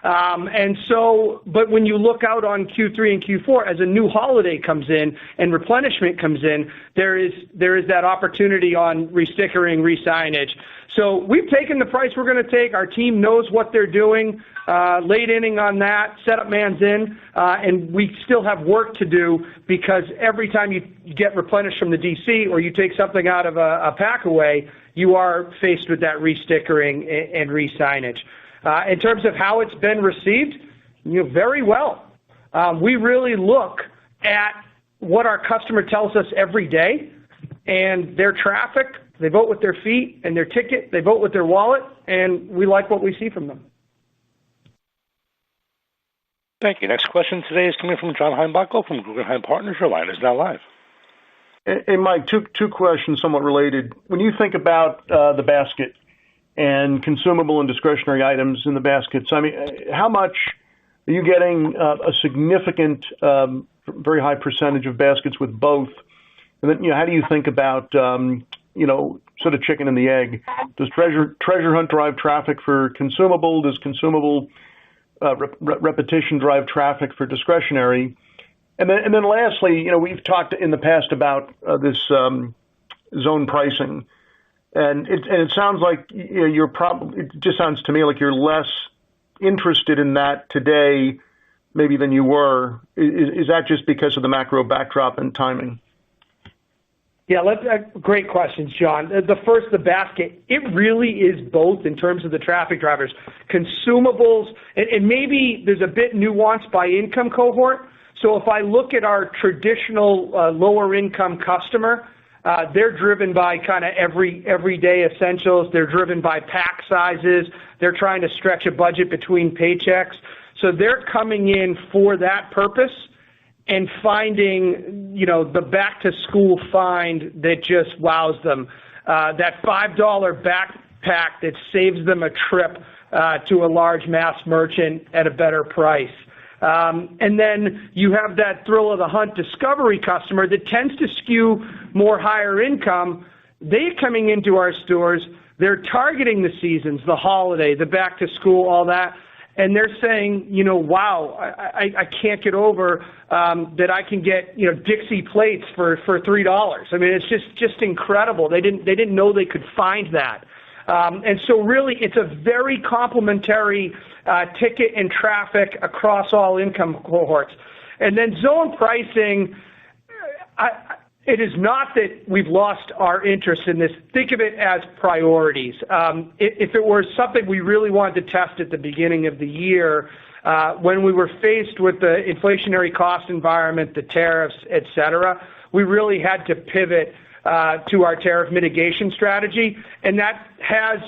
But when you look out on Q3 and Q4, as a new holiday comes in and replenishment comes in, there is that opportunity on restickering, re-signage. So we've taken the price we're going to take. Our team knows what they're doing. Late inning on that, setup man's in, and we still have work to do because every time you get replenished from the DC or you take something out of a pack away, you are faced with that restickering and re-signage. In terms of how it's been received, very well. We really look at what our customer tells us every day, and their traffic, they vote with their feet, and their ticket, they vote with their wallet, and we like what we see from them. Thank you. Next question today is coming from John Heinbockel from Guggenheim Partners. Your line is now live. Hey, Mike, two questions somewhat related. When you think about the basket and consumable and discretionary items in the baskets, I mean, how much are you getting a significant, very high percentage of baskets with both? And then, how do you think about, sort of chicken and the egg? Does treasure hunt drive traffic for consumable? Does consumable repetition drive traffic for discretionary? And then lastly, we've talked in the past about this zone pricing, and it sounds like it just sounds to me like you're less interested in that today, maybe than you were. Is that just because of the macro backdrop and timing? Yeah, great questions, John. The basket, it really is both in terms of the traffic drivers. Consumables, and maybe there's a bit nuanced by income cohort. So if I look at our traditional lower income customer, they're driven by kind of everyday essentials. They're driven by pack sizes. They're trying to stretch a budget between paychecks. So they're coming in for that purpose and finding, the back-to-school find that just wows them. That $5 backpack that saves them a trip to a large mass merchant at a better price. And then you have that thrill of the hunt discovery customer that tends to skew more higher income. They're coming into our stores. They're targeting the seasons, the holiday, the back-to-school, all that. And they're saying, wow, I can't get over that I can get, Dixie plates for $3. I mean, it's just incredible. They didn't know they could find that. And so really, it's a very complementary ticket and traffic across all income cohorts. And then zone pricing, it is not that we've lost our interest in this. Think of it as priorities. If it were something we really wanted to test at the beginning of the year, when we were faced with the inflationary cost environment, the tariffs, et cetera, we really had to pivot to our tariff mitigation strategy, and that has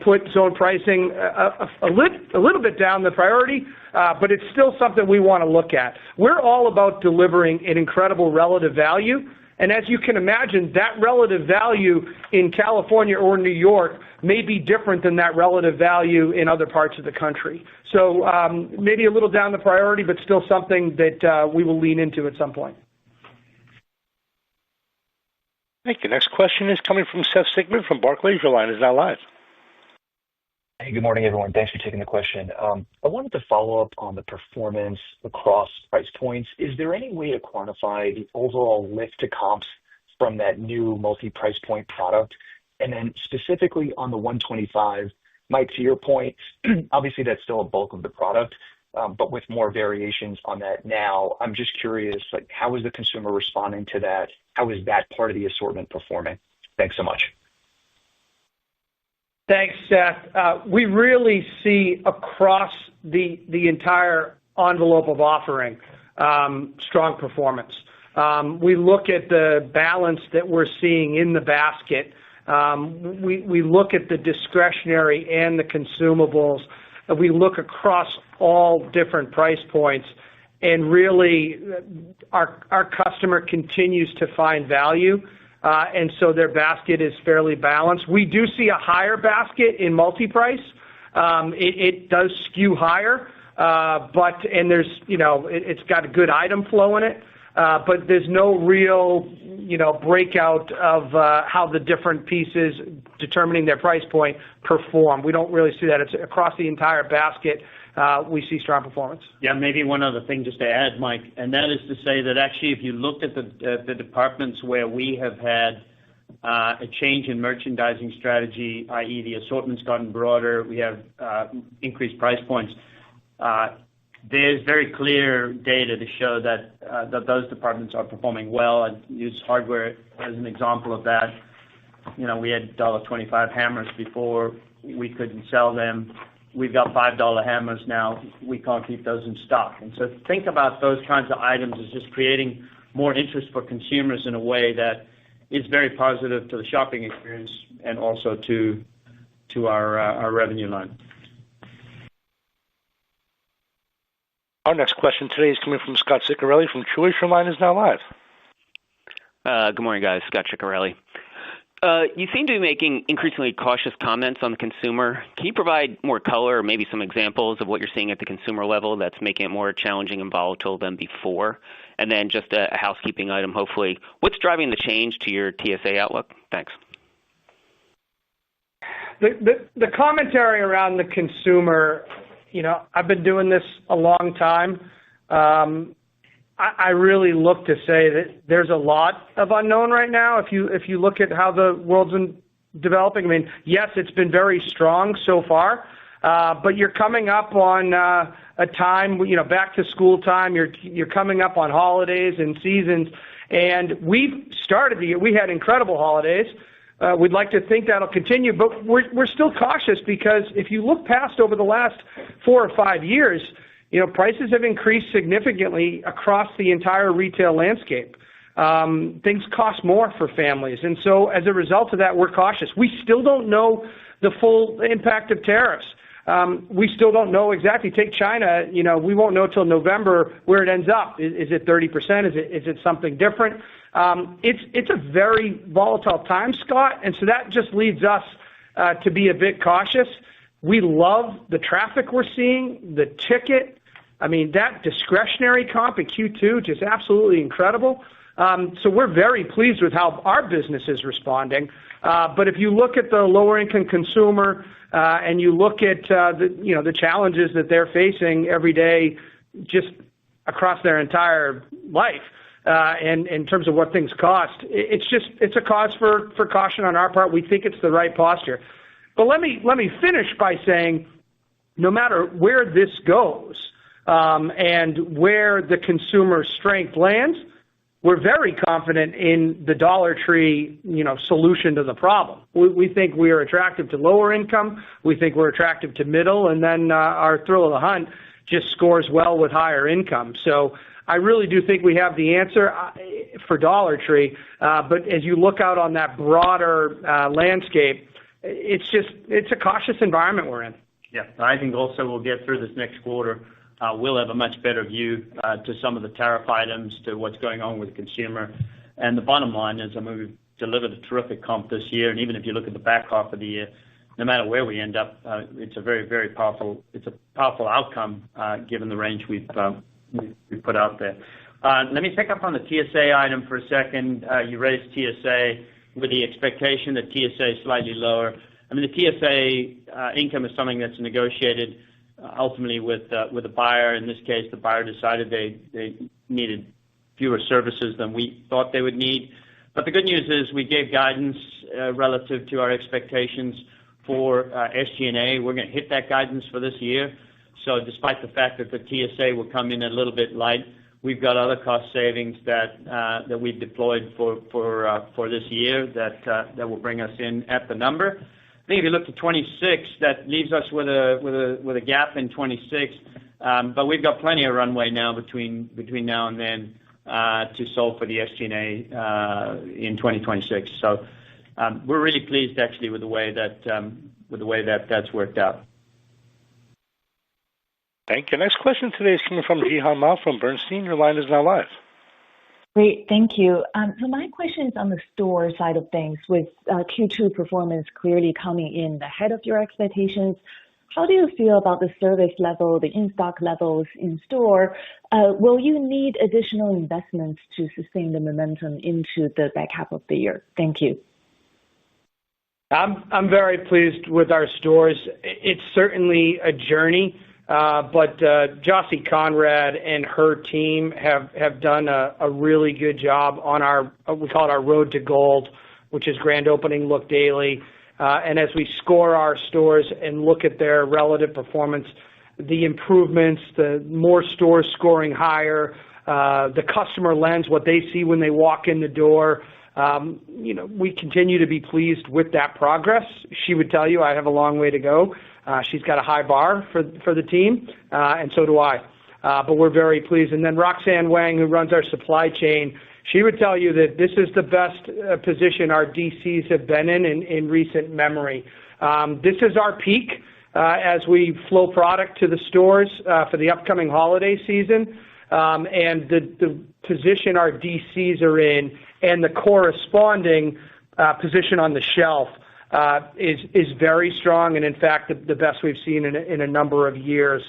put zone pricing a little bit down the priority, but it's still something we want to look at. We're all about delivering an incredible relative value, and as you can imagine, that relative value in California or New York may be different than that relative value in other parts of the country. So maybe a little down the priority, but still something that we will lean into at some point. Thank you. Next question is coming from Seth Sigman from Barclays. Your line is now live. Hey, good morning, everyone. Thanks for taking the question. I wanted to follow up on the performance across price points. Is there any way to quantify the overall lift to comps from that new multi-price point product? And then specifically on the 125, Mike, to your point, obviously that's still a bulk of the product, but with more variations on that now, I'm just curious, like, how is the consumer responding to that? How is that part of the assortment performing? Thanks so much. Thanks, Seth. We really see across the entire envelope of offering strong performance. We look at the balance that we're seeing in the basket. We look at the discretionary and the consumables. We look across all different price points, and really our customer continues to find value. And so their basket is fairly balanced. We do see a higher basket in multi-price. It does skew higher, and there's, it's got a good item flow in it, but there's no real, breakout of how the different pieces determining their price point perform. We don't really see that. It's across the entire basket. We see strong performance. Yeah, maybe one other thing just to add, Mike, and that is to say that actually if you looked at the departments where we have had a change in merchandising strategy, i.e. the assortment's gotten broader, we have increased price points, there's very clear data to show that those departments are performing well. I'd use hardware as an example of that. We had $1.25 hammers before, we couldn't sell them. We've got $5 hammers now. We can't keep those in stock. And so think about those kinds of items as just creating more interest for consumers in a way that is very positive to the shopping experience and also to our revenue line. Our next question today is coming from Scot Ciccarelli from Truist. Your line is now live. Good morning, guys. Scot Ciccarelli. You seem to be making increasingly cautious comments on the consumer. Can you provide more color or maybe some examples of what you're seeing at the consumer level that's making it more challenging and volatile than before? And then just a housekeeping item, hopefully. What's driving the change to your TSA outlook? Thanks. The commentary around the consumer, I've been doing this a long time. I really look to say that there's a lot of unknown right now. If you look at how the world's been developing, I mean, yes, it's been very strong so far, but you're coming up on a time, back to school time. You're coming up on holidays and seasons, and we've started the year. We had incredible holidays. We'd like to think that'll continue, but we're still cautious because if you look past over the last 4 or 5 years, prices have increased significantly across the entire retail landscape. Things cost more for families. And so as a result of that, we're cautious. We still don't know the full impact of tariffs. We still don't know exactly. Take China, we won't know till November where it ends up. Is it 30%? Is it something different? It's a very volatile time, Scott. And so that just leads us to be a bit cautious. We love the traffic we're seeing, the ticket. I mean, that discretionary comp in Q2, just absolutely incredible. So we're very pleased with how our business is responding. But if you look at the lower income consumer and you look at the challenges that they're facing every day, just across their entire life, and in terms of what things cost, it's a cause for caution on our part. We think it's the right posture. But let me finish by saying, no matter where this goes and where the consumer strength lands, we're very confident in the Dollar Tree, solution to the problem. We think we are attractive to lower income. We think we're attractive to middle, and then our thrill of the hunt just scores well with higher income. So I really do think we have the answer for Dollar Tree. But as you look out on that broader landscape, it's a cautious environment we're in. Yeah, I think also we'll get through this next quarter. We'll have a much better view to some of the tariff items, to what's going on with the consumer. And the bottom line is, I mean, we've delivered a terrific comp this year, and even if you look at the back half of the year, no matter where we end up, it's a very, very powerful outcome given the range we've put out there. Let me pick up on the TSA item for a second. You raised TSA with the expectation that TSA is slightly lower. I mean, the TSA income is something that's negotiated ultimately with the buyer. In this case, the buyer decided they needed fewer services than we thought they would need. But the good news is we gave guidance relative to our expectations for SG&A. We're going to hit that guidance for this year. So despite the fact that the TSA will come in a little bit light, we've got other cost savings that we've deployed for this year that will bring us in at the number. I think if you look to 26, that leaves us with a gap in 26, but we've got plenty of runway now between now and then to solve for the SG&A in 2026. So we're really pleased actually with the way that's worked out. Thank you. Next question today is coming from Jihan Mao from Bernstein. Your line is now live. Great, thank you. So my question is on the store side of things. With Q2 performance clearly coming in ahead of your expectations, how do you feel about the service level, the in-stock levels in store? Will you need additional investments to sustain the momentum into the back half of the year? Thank you. I'm very pleased with our stores. It's certainly a journey, but Jocy Conrad and her team have done a really good job on we call it our Road to Gold, which is grand opening look daily. And as we score our stores and look at their relative performance, the improvements, the more stores scoring higher, the customer lens, what they see when they walk in the door, we continue to be pleased with that progress. She would tell you I have a long way to go. She's got a high bar for the team, and so do I. But we're very pleased. And then Roxanne Wang, who runs our supply chain, she would tell you that this is the best position our DCs have been in recent memory. This is our peak as we flow product to the stores for the upcoming holiday season. And the position our DCs are in and the corresponding position on the shelf is very strong, and in fact the best we've seen in a number of years.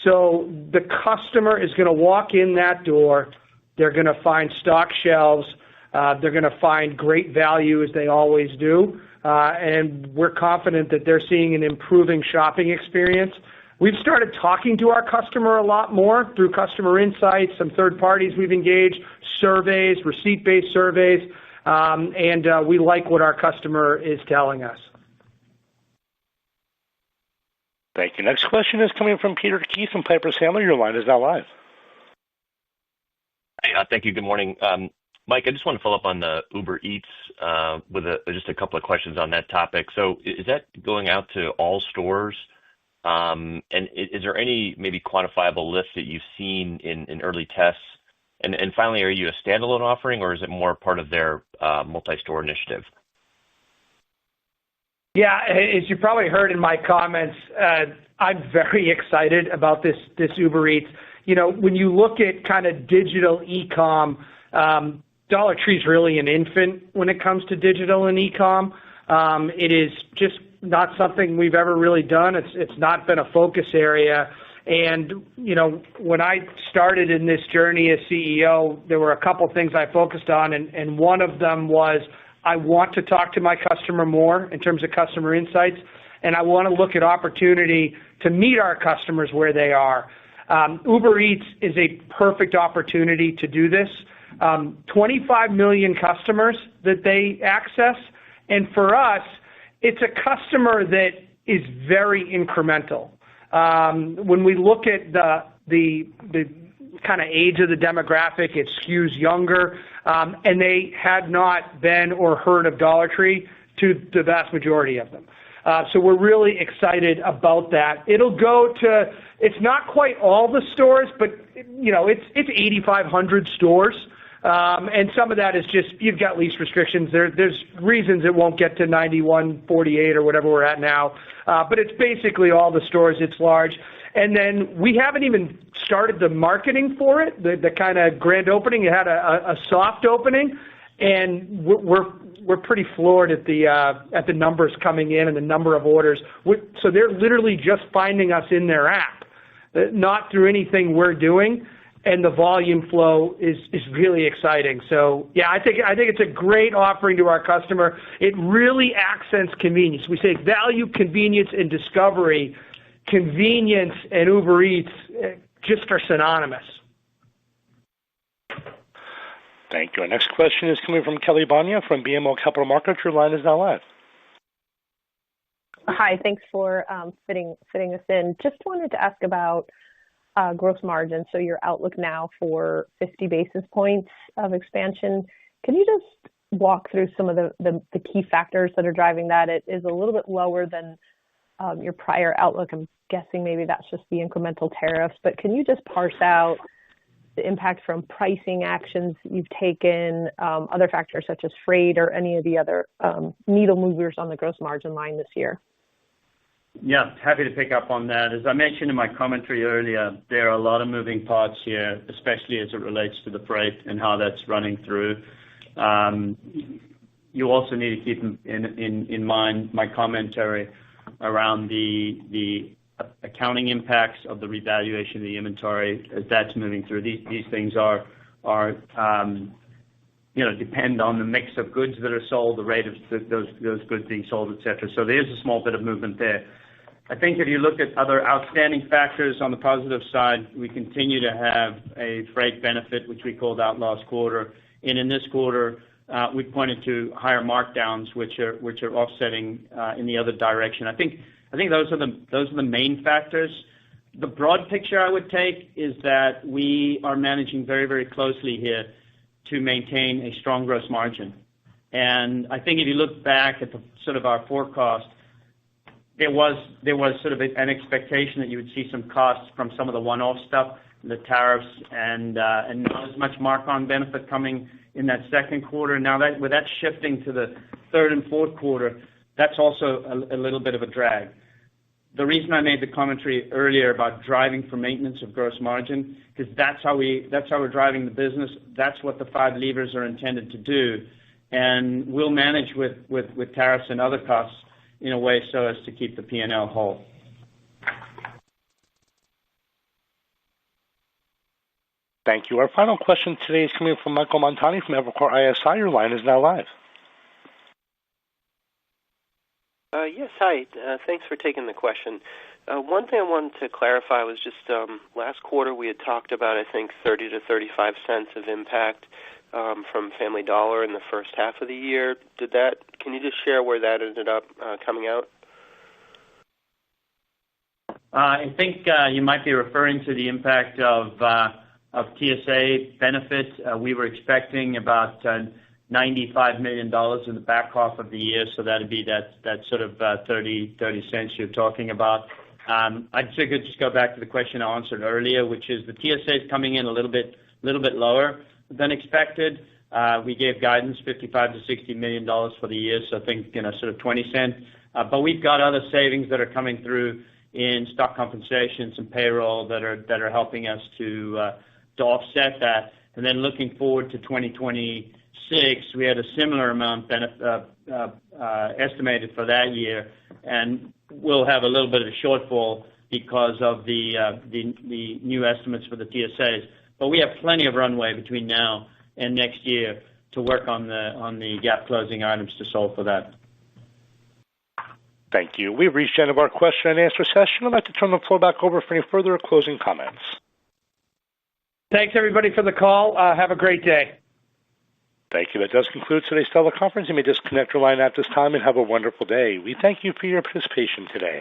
So the customer is going to walk in that door. They're going to find stock shelves. They're going to find great value, as they always do. And we're confident that they're seeing an improving shopping experience. We've started talking to our customer a lot more through customer insights, some third parties we've engaged, surveys, receipt-based surveys, and we like what our customer is telling us. Thank you. Next question is coming from Peter Keith from Piper Sandler. Your line is now live. Hey, thank you. Good morning. Mike, I just want to follow up on the Uber Eats with just a couple of questions on that topic. So is that going out to all stores? And is there any maybe quantifiable lift that you've seen in early tests? And finally, are you a standalone offering, or is it more part of their multi-store initiative? Yeah, as you probably heard in my comments, I'm very excited about this Uber Eats. When you look at kind of digital e-com, Dollar Tree is really an infant when it comes to digital and e-com. It is just not something we've ever really done. It's not been a focus area. And, when I started in this journey as CEO, there were a couple things I focused on, and one of them was I want to talk to my customer more in terms of customer insights, and I want to look at opportunity to meet our customers where they are. Uber Eats is a perfect opportunity to do this. 25 million customers that they access, and for us, it's a customer that is very incremental. When we look at the kind of age of the demographic, it skews younger, and they had not been or heard of Dollar Tree to the vast majority of them. So we're really excited about that. It'll go to, it's not quite all the stores, but it's 8,500 stores. And some of that is just, you've got lease restrictions. There's reasons it won't get to 9148 or whatever we're at now. But it's basically all the stores. It's large. And then we haven't even started the marketing for it, the kind of grand opening. It had a soft opening, and we're pretty floored at the numbers coming in and the number of orders. So they're literally just finding us in their app, not through anything we're doing. And the volume flow is really exciting. So yeah, I think it's a great offering to our customer. It really accents convenience. We say value, convenience, and discovery. Convenience and Uber Eats just are synonymous. Thank you. Our next question is coming from Kelly Banya from BMO Capital Markets. Your line is now live. Hi, thanks for fitting us in. Just wanted to ask about gross margin. So your outlook now for 50 basis points of expansion. Can you just walk through some of the key factors that are driving that? It is a little bit lower than your prior outlook. I'm guessing maybe that's just the incremental tariffs, but can you just parse out the impact from pricing actions you've taken, other factors such as freight or any of the other needle movers on the gross margin line this year? Yeah, happy to pick up on that. As I mentioned in my commentary earlier, there are a lot of moving parts here, especially as it relates to the freight and how that's running through. You also need to keep in mind my commentary around the accounting impacts of the revaluation of the inventory as that's moving through. These things are depend on the mix of goods that are sold, the rate of those goods being sold, et cetera. So there's a small bit of movement there. I think if you look at other outstanding factors on the positive side, we continue to have a freight benefit, which we called out last quarter. And in this quarter, we pointed to higher markdowns, which are offsetting in the other direction. I think those are the main factors. The broad picture I would take is that we are managing very, very closely here to maintain a strong gross margin. And I think if you look back at the sort of our forecast, there was sort of an expectation that you would see some costs from some of the one-off stuff, the tariffs, and not as much mark-on benefit coming in that second quarter. Now with that shifting to the third and fourth quarter, that's also a little bit of a drag. The reason I made the commentary earlier about driving for maintenance of gross margin, because that's how we're driving the business. That's what the 5 levers are intended to do, and we'll manage with tariffs and other costs in a way so as to keep the P&L whole. Thank you. Our final question today is coming from Michael Montani from Evercore ISI. Your line is now live. Yes, hi. Thanks for taking the question. One thing I wanted to clarify was just last quarter we had talked about, I think, 30 to 35 cents of impact from Family Dollar in the first half of the year. Can you just share where that ended up coming out? I think you might be referring to the impact of TSA benefits. We were expecting about $95 million in the back half of the year, so that'd be that sort of 30 cents you're talking about. I'd just go back to the question I answered earlier, which is the TSA is coming in a little bit lower than expected. We gave guidance $55 to $60 million for the year, so I think sort of 20 cents. But we've got other savings that are coming through in stock compensations and payroll that are helping us to offset that. And then looking forward to 2026, we had a similar amount estimated for that year, and we'll have a little bit of a shortfall because of the new estimates for the TSAs. But we have plenty of runway between now and next year to work on the gap closing items to solve for that. Thank you. We've reached the end of our question and answer session. I'd like to turn the floor back over for any further closing comments. Thanks, everybody, for the call. Have a great day. Thank you. That does conclude today's teleconference. You may disconnect your line at this time and have a wonderful day. We thank you for your participation today.